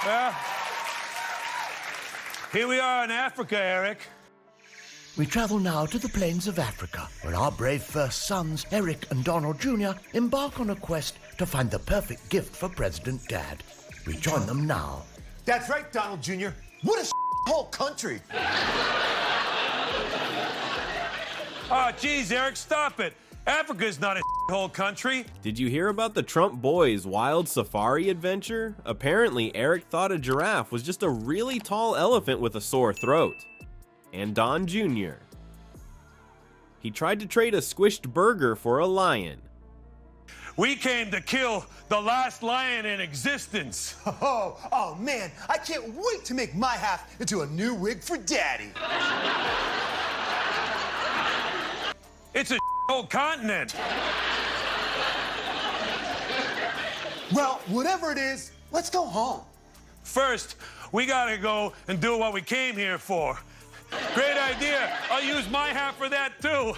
Well, here we are in Africa, Eric. We travel now to the plains of Africa, where our brave first sons, Eric and Donald Jr., embark on a quest to find the perfect gift for President Dad. We join them now. That's right, Donald Jr. What a whole country. Oh, geez, Eric, stop it. Africa's not a whole country. Did you hear about the Trump boys' wild safari adventure? Apparently, Eric thought a giraffe was just a really tall elephant with a sore throat. And Don Jr. He tried to trade a squished burger for a lion. We came to kill the last lion in existence. Oh man, I can't wait to make my half into a new wig for Daddy. It's a whole continent. Well, whatever it is, let's go home. First, we gotta go and do what we came here for. Great idea. I'll use my half for that, too.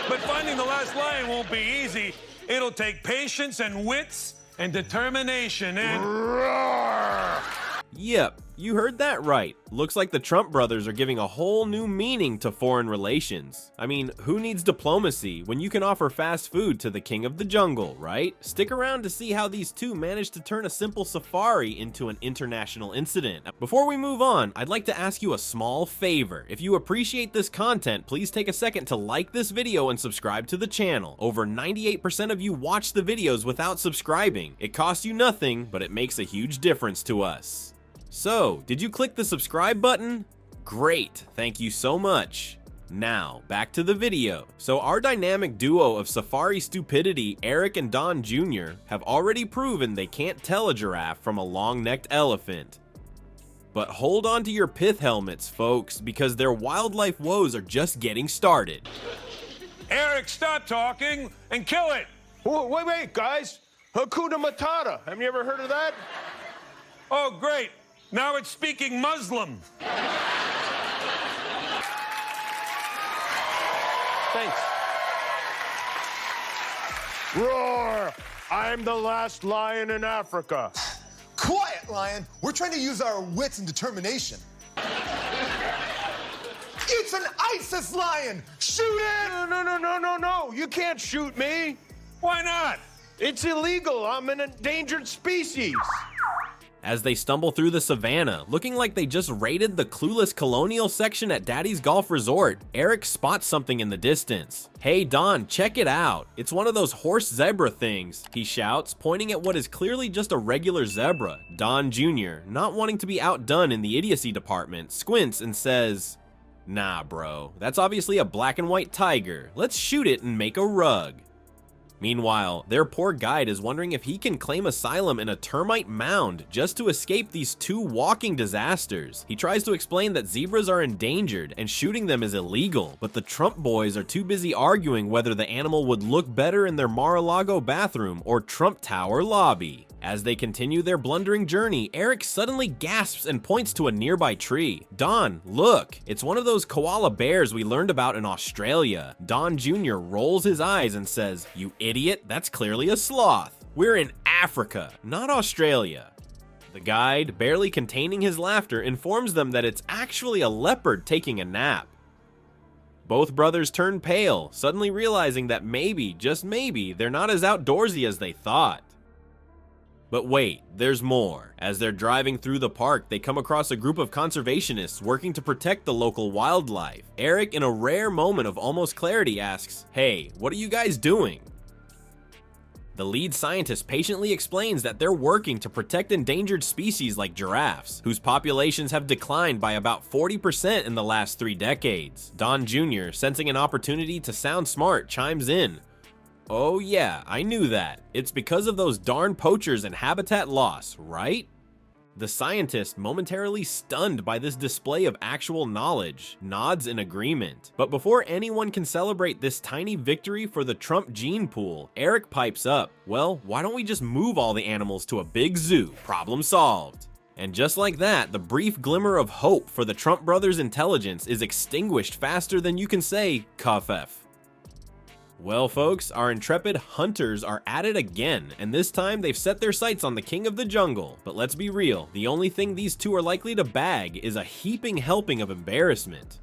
But finding the last lion won't be easy. It'll take patience and wits and determination and... Roar! Yep, you heard that right. Looks like the Trump brothers are giving a whole new meaning to foreign relations. I mean, who needs diplomacy when you can offer fast food to the king of the jungle, right? Stick around to see how these two managed to turn a simple safari into an international incident. Before we move on, I'd like to ask you a small favor. If you appreciate this content, please take a second to like this video and subscribe to the channel. Over 98% of you watch the videos without subscribing. It costs you nothing, but it makes a huge difference to us. So, did you click the subscribe button? Great, thank you so much. Now, back to the video. So our dynamic duo of safari stupidity, Eric and Don Jr., have already proven they can't tell a giraffe from a long-necked elephant. But hold on to your pith helmets, folks, because their wildlife woes are just getting started. Eric, stop talking and kill it. Wait, guys. Hakuna Matata. Haven't you ever heard of that? Oh, great. Now it's speaking Muslim. Thanks. Roar! I'm the last lion in Africa. Quiet, lion. We're trying to use our wits and determination. It's an ISIS lion! Shoot it! No. You can't shoot me. Why not? It's illegal. I'm an endangered species. As they stumble through the savannah, looking like they just raided the clueless colonial section at Daddy's Golf Resort, Eric spots something in the distance. Hey Don, check it out. It's one of those horse zebra things, he shouts, pointing at what is clearly just a regular zebra. Don Jr., not wanting to be outdone in the idiocy department, squints and says, "Nah bro, that's obviously a black and white tiger. Let's shoot it and make a rug." Meanwhile, their poor guide is wondering if he can claim asylum in a termite mound just to escape these two walking disasters. He tries to explain that zebras are endangered and shooting them is illegal, but the Trump boys are too busy arguing whether the animal would look better in their Mar-a-Lago bathroom or Trump Tower lobby. As they continue their blundering journey, Eric suddenly gasps and points to a nearby tree. Don, look, it's one of those koala bears we learned about in Australia. Don Jr. rolls his eyes and says, "You idiot, that's clearly a sloth. We're in Africa, not Australia." The guide, barely containing his laughter, informs them that it's actually a leopard taking a nap. Both brothers turn pale, suddenly realizing that maybe, just maybe, they're not as outdoorsy as they thought. But wait, there's more. As they're driving through the park, they come across a group of conservationists working to protect the local wildlife. Eric, in a rare moment of almost clarity, asks, "Hey, what are you guys doing?" The lead scientist patiently explains that they're working to protect endangered species like giraffes, whose populations have declined by about 40% in the last 3 decades. Don Jr., sensing an opportunity to sound smart, chimes in. "Oh yeah, I knew that. It's because of those darn poachers and habitat loss, right?" The scientist, momentarily stunned by this display of actual knowledge, nods in agreement. But before anyone can celebrate this tiny victory for the Trump gene pool, Eric pipes up, "Well, why don't we just move all the animals to a big zoo? Problem solved." And just like that, the brief glimmer of hope for the Trump brothers' intelligence is extinguished faster than you can say, "Cuff F." Well folks, our intrepid hunters are at it again, and this time they've set their sights on the king of the jungle. But let's be real, the only thing these two are likely to bag is a heaping helping of embarrassment.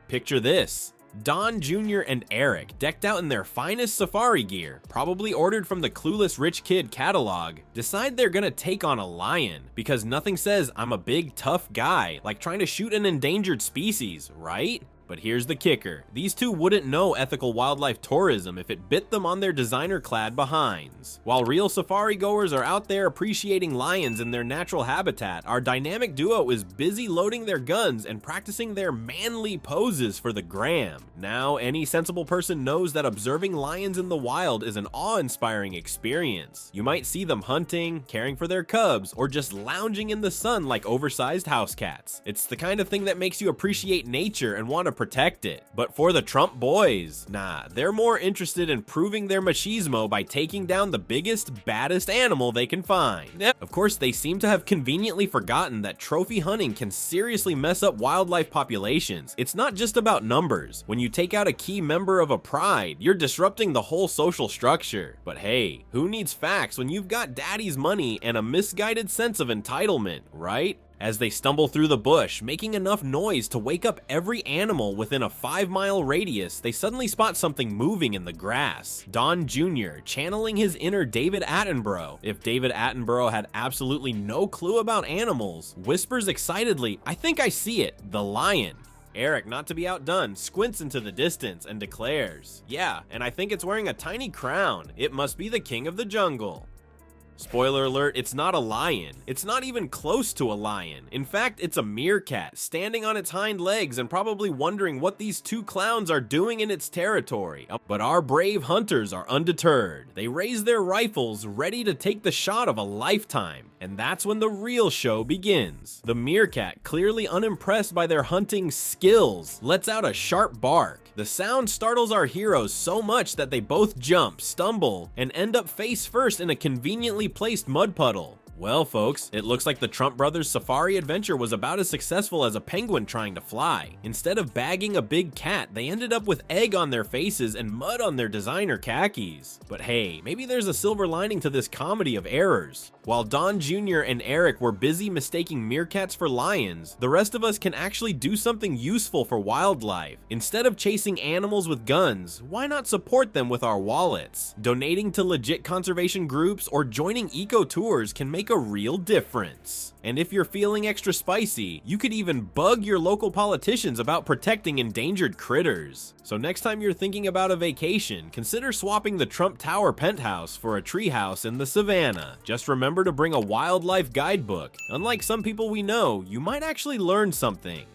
Picture this. Don Jr. and Eric, decked out in their finest safari gear, probably ordered from the Clueless Rich Kid catalog, decide they're gonna take on a lion, because nothing says I'm a big tough guy like trying to shoot an endangered species, right? But here's the kicker. These two wouldn't know ethical wildlife tourism if it bit them on their designer-clad behinds. While real safari goers are out there appreciating lions in their natural habitat, our dynamic duo is busy loading their guns and practicing their manly poses for the gram. Now, any sensible person knows that observing lions in the wild is an awe-inspiring experience. You might see them hunting, caring for their cubs, or just lounging in the sun like oversized house cats. It's the kind of thing that makes you appreciate nature and want to protect it. But for the Trump boys, nah, they're more interested in proving their machismo by taking down the biggest, baddest animal they can find. Of course, they seem to have conveniently forgotten that trophy hunting can seriously mess up wildlife populations. It's not just about numbers. When you take out a key member of a pride, you're disrupting the whole social structure. But hey, who needs facts when you've got daddy's money and a misguided sense of entitlement, right? As they stumble through the bush, making enough noise to wake up every animal within a 5-mile radius, they suddenly spot something moving in the grass. Don Jr., channeling his inner David Attenborough, if David Attenborough had absolutely no clue about animals, whispers excitedly, "I think I see it, the lion." Eric, not to be outdone, squints into the distance and declares, "Yeah, and I think it's wearing a tiny crown. It must be the king of the jungle." Spoiler alert, it's not a lion. It's not even close to a lion. In fact, it's a meerkat, standing on its hind legs and probably wondering what these two clowns are doing in its territory. But our brave hunters are undeterred. They raise their rifles, ready to take the shot of a lifetime. And that's when the real show begins. The meerkat, clearly unimpressed by their hunting skills, lets out a sharp bark. The sound startles our heroes so much that they both jump, stumble, and end up face first in a conveniently placed mud puddle. Well folks, it looks like the Trump brothers' safari adventure was about as successful as a penguin trying to fly. Instead of bagging a big cat, they ended up with egg on their faces and mud on their designer khakis. But hey, maybe there's a silver lining to this comedy of errors. While Don Jr. and Eric were busy mistaking meerkats for lions, the rest of us can actually do something useful for wildlife. Instead of chasing animals with guns, why not support them with our wallets? Donating to legit conservation groups or joining eco tours can make a real difference. And if you're feeling extra spicy, you could even bug your local politicians about protecting endangered critters. So next time you're thinking about a vacation, consider swapping the Trump Tower penthouse for a treehouse in the savannah. Just remember to bring a wildlife guidebook. Unlike some people we know, you might actually learn something.